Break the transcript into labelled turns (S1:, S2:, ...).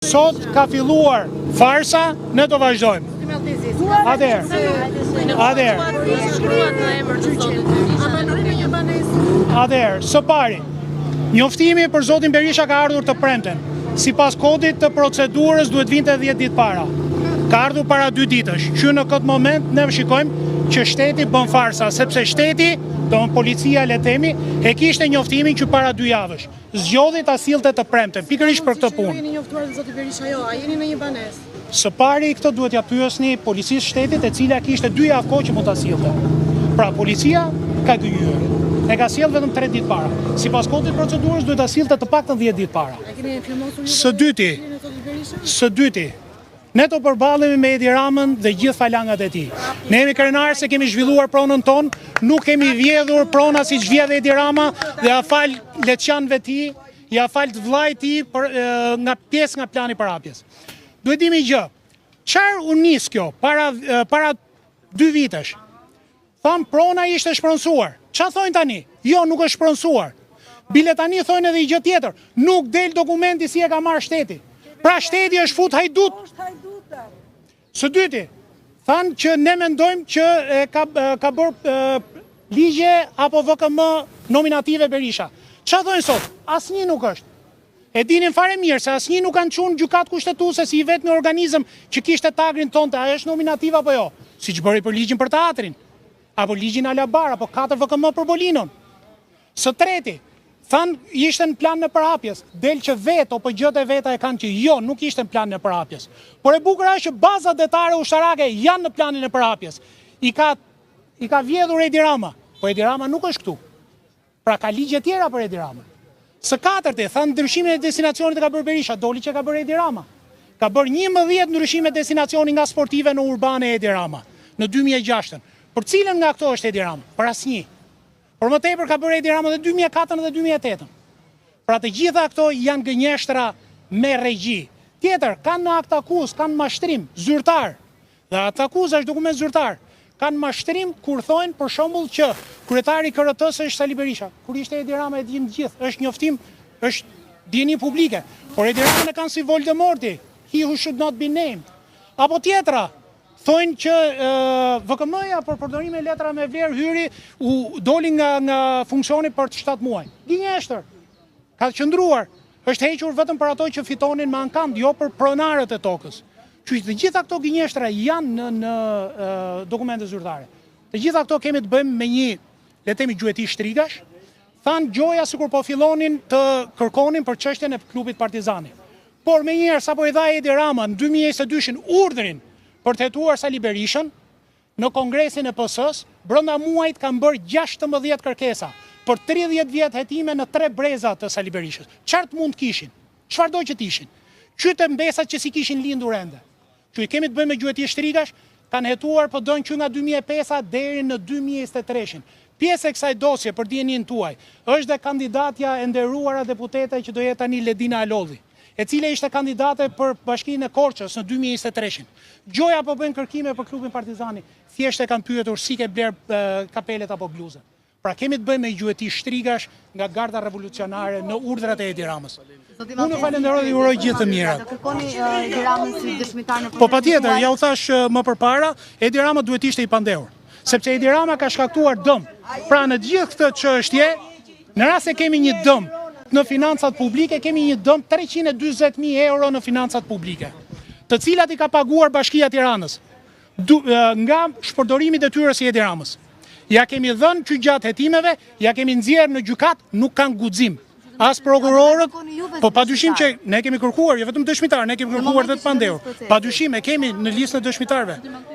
S1: Sot ka filluar farsa, ne do vazhdojmë. Atëherë, së pari, njoftimi për zotin Berisha ka ardhur të premten. Sipas kodit të procedurës duhet vinte 10 ditë para. Ka ardhur para 2 ditësh, që në këtë moment ne shikojmë që shteti bën farsa, sepse shteti, domethënë policia le themi, e kishte njoftimin që para 2 javësh. Zgjodhi ta sillte të premten, pikërisht për këtë punë.
S2: Jeni njoftuar të zoti Berisha, jo, a jeni në një banesë?
S1: Së pari këtë duhet ja pyesni policisë shtetit, e cila kishte 2 javë kohë që mund ta sillte. Pra policia ka gënjur. E ka sjell vetëm 3 ditë para. Sipas kodit procedurës duhet ta sillte të paktën 10 ditë para.
S2: A keni inflamosur ju?
S1: Së dyti, ne të përballemi me Edi Ramën dhe gjithë falangat e tij. Ne jemi krenarë se kemi zhvilluar pronën tonë, nuk kemi vjedhur prona siç vjedh Edi Rama dhe ja fal leçanëve të tij, ja fal të vllajt të tij nga pjesë nga plani parapjes. Duhet dimi gjë. Çfarë u nis kjo para 2 vitesh? Thanë prona ishte shpronsuar. Çfarë thonë tani? Jo, nuk është shpronsuar. Bile tani thonë edhe gjë tjetër. Nuk del dokumenti si e ka marrë shteti. Pra shteti është fut hajdut. Së dyti, thanë që ne mendojmë që ka bërë ligje apo VKM nominative Berisha. Çfarë thonë sot? Asnjë nuk është. E dinin fare mirë se asnjë nuk kanë çuar gjykat kushtetuese si i vetmi organizëm që kishte tagrin tonte, a është nominativ apo jo? Siç bëri për ligjin për teatrin, apo ligjin Alabar, apo 4 VKM për Bolinon. Së treti, thanë ishte në plan në përhapjes, del që vetë apo gjët e veta e kanë që jo, nuk ishte në plan në përhapjes. Por e bukur është që bazat detare ushtarake janë në planin e përhapjes. I ka vjedhur Edi Rama, po Edi Rama nuk është këtu. Pra ka ligje tjera për Edi Rama. Së katërti, thanë ndryshimin e destinacionit e ka bërë Berisha, doli që ka bërë Edi Rama. Ka bërë 11 ndryshime destinacioni nga sportive në urbane Edi Rama, në 2006. Për cilën nga këto është Edi Rama? Për asnjë. Por më tepër ka bërë Edi Rama dhe 2004 dhe 2008. Pra të gjitha këto janë gënjeshtra me regji. Tjetër, kanë në akt akuz, kanë mashtrim, zyrtar. Dhe akt akuz është dokument zyrtar. Kanë mashtrim kur thonë për shembull që kryetari i KRT-s është Sali Berisha. Kur ishte Edi Rama e dinë gjithë, është njoftim, është dieni publike. Por Edi Rama e kanë si Voldemorti, he who should not be named. Apo tjetra, thonë që VKM-ja për përdorimin e letra me vlerë hyri u doli nga funksioni për 7 muaj. Gënjeshtër. Ka qëndruar, është hequr vetëm për ato që fitonin me ankam, jo për pronarët e tokës. Që të gjitha këto gënjeshtra janë në dokumente zyrtare. Të gjitha këto kemi të bëjmë me një, le të themi, gjueti shtrigash. Thanë gjoja sikur po fillonin të kërkonin për çështjen e klubit Partizani. Por me njëherë sapo i dha Edi Rama në 2022 urdhrin për të hetuar Sali Berishën në kongresin e PS-s, brenda muajit kanë bërë 16 kërkesa për 30 vjet hetime në 3 breza të Sali Berishës. Çfarë mund kishin? Çfarëdo që ishin? Qytë mbesat që si kishin lindur ende. Që i kemi të bëjmë me gjueti shtrigash, kanë hetuar përdojnë që nga 2005 deri në 2023. Pjesë e kësaj dosje për dienin tuaj është dhe kandidatja e nderuara deputete që do jetë tani Ledina Alodhi, e cila ishte kandidate për Bashkinë e Korçës në 2023. Gjoja po bëjnë kërkime për klubin Partizani, thjesht e kanë pyetur si ke bler kapelet apo bluzën. Pra kemi të bëjmë me gjueti shtrigash nga garda revolucionare në urdhrat e Edi Ramës. Unë falenderoj dhe uroj gjithë të mirat.
S2: Do kërkoni Edi Ramën si dëshmitar në procesin?
S1: Po patjetër, ja u thash më përpara, Edi Rama duhet ishte i pandehur, sepse Edi Rama ka shkaktuar dëm. Pra në gjithë këtë çështje, në rast se kemi një dëm në financat publike, kemi një dëm 340.000 euro në financat publike, të cilat i ka paguar Bashkia e Tiranës nga shpërdorimit e tyre si Edi Ramës. Ja kemi dhënë që gjatë hetimeve, ja kemi nxjerrë në gjykat, nuk kanë guxim. As prokurorët, po padyshim që ne kemi kërkuar, jo vetëm dëshmitar, ne kemi kërkuar dhe të pandehur. Padyshim e kemi në listën e dëshmitarëve.